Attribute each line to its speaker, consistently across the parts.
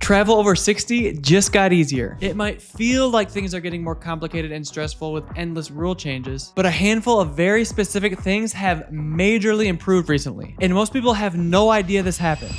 Speaker 1: travel over 60 just got easier. It might feel like things are getting more complicated and stressful with endless rule changes, but a handful of very specific things have majorly improved recently, and most people have no idea this happened.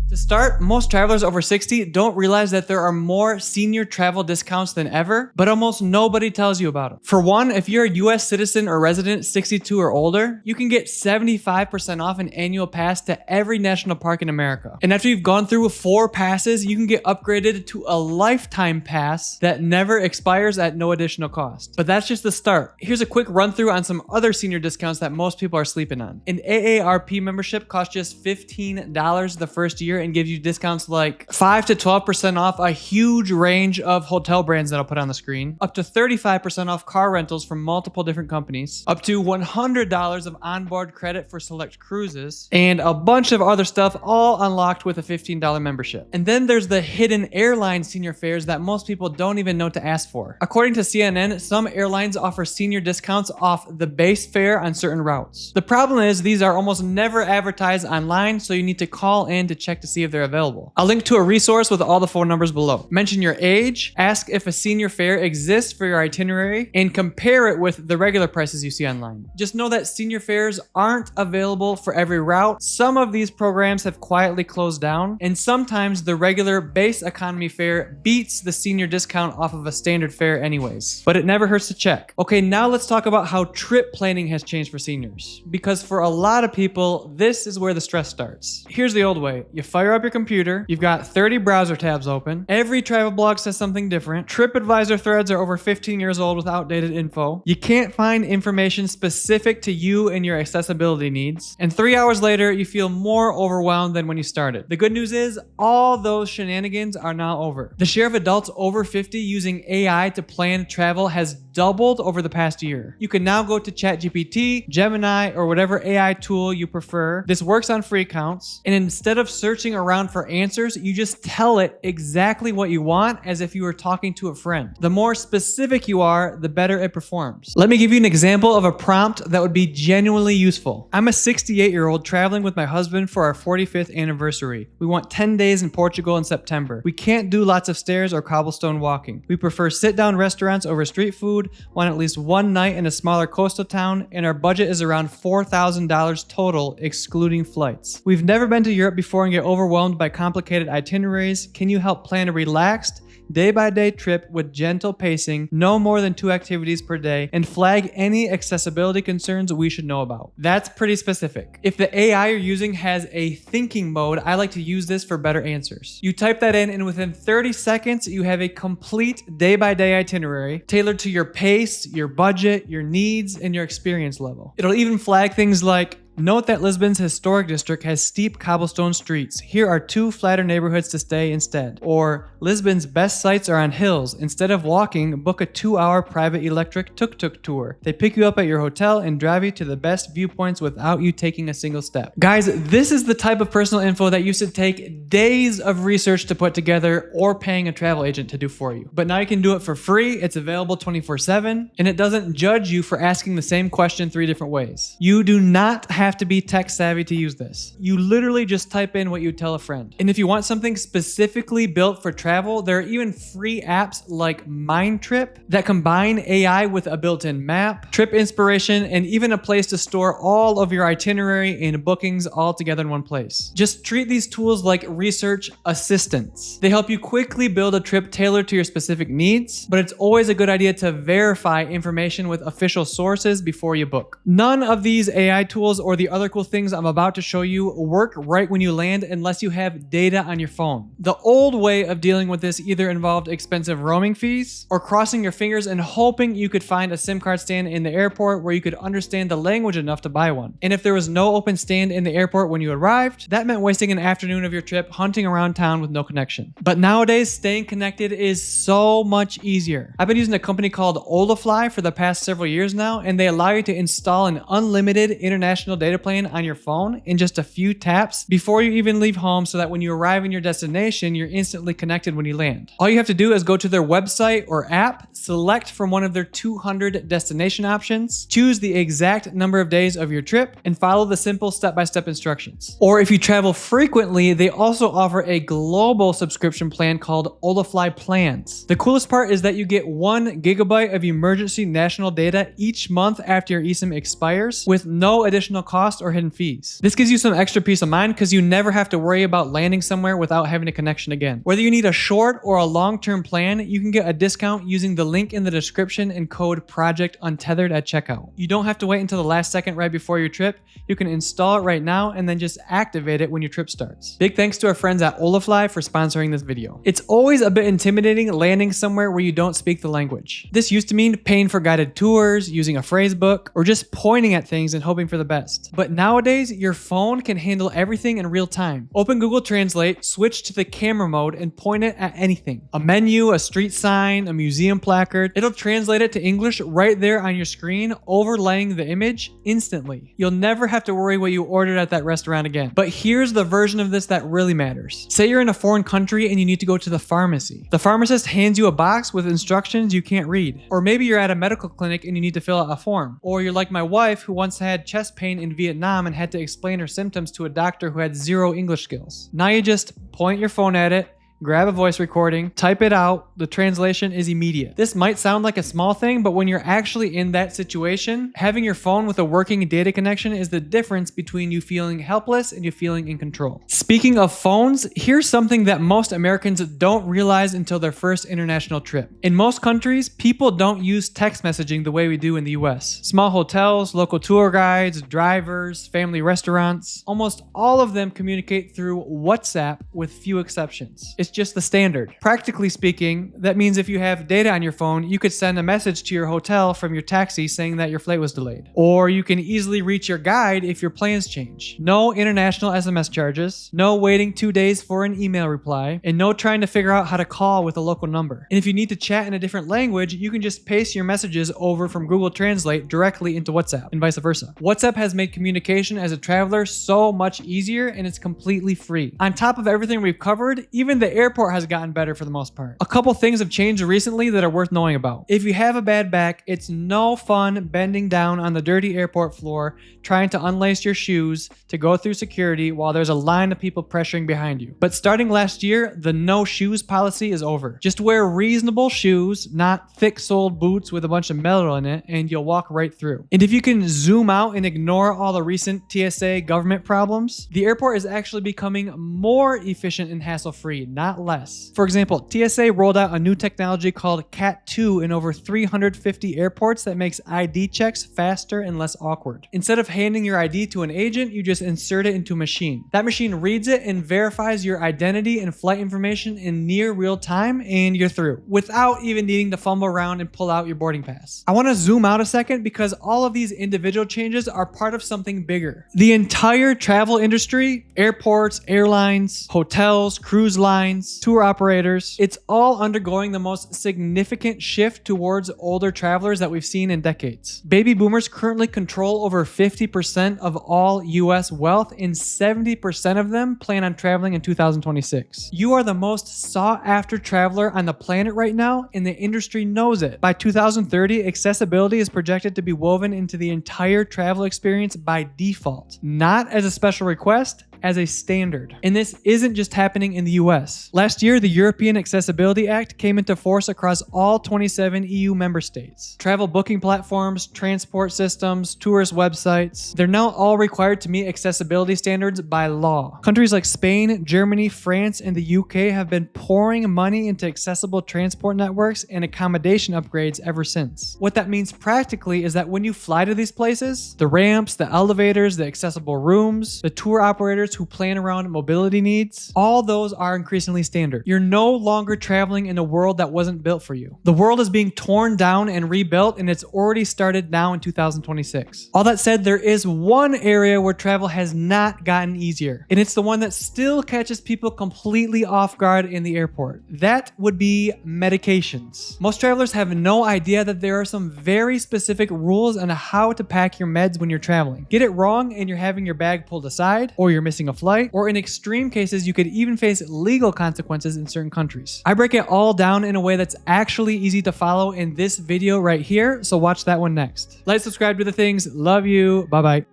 Speaker 1: To start, most travelers over 60 don't realize that there are more senior travel discounts than ever, but almost nobody tells you about them. For one, if you're a US citizen or resident 62 or older, you can get 75% off an annual pass to every national park in America. And after you've gone through 4 passes, you can get upgraded to a lifetime pass that never expires at no additional cost. But that's just the start. Here's a quick run through on some other senior discounts that most people are sleeping on. An AARP membership costs just $15 the first year and gives you discounts like 5 to 12% off a huge range of hotel brands that I'll put on the screen, up to 35% off car rentals from multiple different companies, up to $100 of onboard credit for select cruises, and a bunch of other stuff all unlocked with a $15 membership. And then there's the hidden airline senior fares that most people don't even know to ask for. According to CNN, some airlines offer senior discounts off the base fare on certain routes. The problem is these are almost never advertised online, so you need to call in to check to see if they're available. I'll link to a resource with all the phone numbers below. Mention your age, ask if a senior fare exists for your itinerary, and compare it with the regular prices you see online. Just know that senior fares aren't available for every route. Some of these programs have quietly closed down, and sometimes the regular base economy fare beats the senior discount off of a standard fare anyways. But it never hurts to check. Okay, now let's talk about how trip planning has changed for seniors. Because for a lot of people, this is where the stress starts. Here's the old way. You fire up your computer, you've got 30 browser tabs open, every travel blog says something different, TripAdvisor threads are over 15 years old with outdated info, you can't find information specific to you and your accessibility needs, and 3 hours later, you feel more overwhelmed than when you started. The good news is, all those shenanigans are now over. The share of adults over 50 using AI to plan travel has doubled over the past year. You can now go to ChatGPT, Gemini, or whatever AI tool you prefer. This works on free accounts, and instead of searching around for answers, you just tell it exactly what you want as if you were talking to a friend. The more specific you are, the better it performs. Let me give you an example of a prompt that would be genuinely useful. I'm a 68-year-old traveling with my husband for our 45th anniversary. We want 10 days in Portugal in September. We can't do lots of stairs or cobblestone walking. We prefer sit-down restaurants over street food, want at least one night in a smaller coastal town, and our budget is around $4,000 total, excluding flights. We've never been to Europe before and get overwhelmed by complicated itineraries. Can you help plan a relaxed, day-by-day trip with gentle pacing, no more than 2 activities per day, and flag any accessibility concerns we should know about? That's pretty specific. If the AI you're using has a thinking mode, I like to use this for better answers. You type that in, and within 30 seconds, you have a complete day-by-day itinerary tailored to your pace, your budget, your needs, and your experience level. It'll even flag things like, note that Lisbon's historic district has steep cobblestone streets. Here are 2 flatter neighborhoods to stay instead. Or, Lisbon's best sites are on hills. Instead of walking, book a 2-hour private electric tuk-tuk tour. They pick you up at your hotel and drive you to the best viewpoints without you taking a single step. Guys, this is the type of personal info that used to take days of research to put together or paying a travel agent to do for you. But now you can do it for free, it's available 24/7, and it doesn't judge you for asking the same question 3 different ways. You do not have to be tech savvy to use this. You literally just type in what you tell a friend. And if you want something specifically built for travel, there are even free apps like Mindtrip that combine AI with a built-in map, trip inspiration, and even a place to store all of your itinerary and bookings all together in one place. Just treat these tools like research assistants. They help you quickly build a trip tailored to your specific needs, but it's always a good idea to verify information with official sources before you book. None of these AI tools or the other cool things I'm about to show you work right when you land unless you have data on your phone. The old way of dealing with this either involved expensive roaming fees or crossing your fingers and hoping you could find a SIM card stand in the airport where you could understand the language enough to buy one. And if there was no open stand in the airport when you arrived, that meant wasting an afternoon of your trip hunting around town with no connection. But nowadays, staying connected is so much easier. I've been using a company called Olafly for the past several years now, and they allow you to install an unlimited international data plan on your phone in just a few taps before you even leave home, so that when you arrive in your destination, you're instantly connected when you land. All you have to do is go to their website or app, select from one of their 200 destination options, choose the exact number of days of your trip, and follow the simple step-by-step instructions. Or if you travel frequently, they also offer a global subscription plan called Olafly Plans. The coolest part is that you get 1 gigabyte of emergency national data each month after your eSIM expires, with no additional cost or hidden fees. This gives you some extra peace of mind because you never have to worry about landing somewhere without having a connection again. Whether you need a short or a long-term plan, you can get a discount using the link in the description and code Project Untethered at checkout. You don't have to wait until the last second right before your trip. You can install it right now and then just activate it when your trip starts. Big thanks to our friends at Olafly for sponsoring this video. It's always a bit intimidating landing somewhere where you don't speak the language. This used to mean paying for guided tours, using a phrase book, or just pointing at things and hoping for the best. But nowadays, your phone can handle everything in real time. Open Google Translate, switch to the camera mode, and point it at anything. A menu, a street sign, a museum placard. It'll translate it to English right there on your screen, overlaying the image instantly. You'll never have to worry what you ordered at that restaurant again. But here's the version of this that really matters. Say you're in a foreign country and you need to go to the pharmacy. The pharmacist hands you a box with instructions you can't read. Or maybe you're at a medical clinic and you need to fill out a form. Or you're like my wife, who once had chest pain in Vietnam and had to explain her symptoms to a doctor who had zero English skills. Now you just point your phone at it, grab a voice recording, type it out, the translation is immediate. This might sound like a small thing, but when you're actually in that situation, having your phone with a working data connection is the difference between you feeling helpless and you feeling in control. Speaking of phones, here's something that most Americans don't realize until their first international trip. In most countries, people don't use text messaging the way we do in the US. Small hotels, local tour guides, drivers, family restaurants, almost all of them communicate through WhatsApp with few exceptions. It's just the standard. Practically speaking, that means if you have data on your phone, you could send a message to your hotel from your taxi saying that your flight was delayed. Or you can easily reach your guide if your plans change. No international SMS charges, no waiting 2 days for an email reply, and no trying to figure out how to call with a local number. And if you need to chat in a different language, you can just paste your messages over from Google Translate directly into WhatsApp, and vice versa. WhatsApp has made communication as a traveler so much easier, and it's completely free. On top of everything we've covered, even the airport has gotten better for the most part. A couple things have changed recently that are worth knowing about. If you have a bad back, it's no fun bending down on the dirty airport floor trying to unlace your shoes to go through security while there's a line of people pressuring behind you. But starting last year, the no shoes policy is over. Just wear reasonable shoes, not thick-soled boots with a bunch of metal in it, and you'll walk right through. And if you can zoom out and ignore all the recent TSA government problems, the airport is actually becoming more efficient and hassle-free, not less. For example, TSA rolled out a new technology called Cat2 in over 350 airports that makes ID checks faster and less awkward. Instead of handing your ID to an agent, you just insert it into a machine. That machine reads it and verifies your identity and flight information in near real time, and you're through, without even needing to fumble around and pull out your boarding pass. I want to zoom out a second because all of these individual changes are part of something bigger. The entire travel industry, airports, airlines, hotels, cruise lines, tour operators, it's all undergoing the most significant shift towards older travelers that we've seen in decades. Baby boomers currently control over 50% of all US wealth, and 70% of them plan on traveling in 2026. You are the most sought after traveler on the planet right now, and the industry knows it. By 2030, accessibility is projected to be woven into the entire travel experience by default, not as a special request, as a standard. And this isn't just happening in the US. Last year, the European Accessibility Act came into force across all 27 EU member states. Travel booking platforms, transport systems, tourist websites, they're now all required to meet accessibility standards by law. Countries like Spain, Germany, France, and the UK have been pouring money into accessible transport networks and accommodation upgrades ever since. What that means practically is that when you fly to these places, the ramps, the elevators, the accessible rooms, the tour operators who plan around mobility needs, all those are increasingly standard. You're no longer traveling in a world that wasn't built for you. The world is being torn down and rebuilt, and it's already started now in 2026. All that said, there is one area where travel has not gotten easier, and it's the one that still catches people completely off guard in the airport. That would be medications. Most travelers have no idea that there are some very specific rules on how to pack your meds when you're traveling. Get it wrong and you're having your bag pulled aside, or you're missing a flight, or in extreme cases, you could even face legal consequences in certain countries. I break it all down in a way that's actually easy to follow in this video right here, so watch that one next. Like, subscribe to the things. Love you. Bye-bye.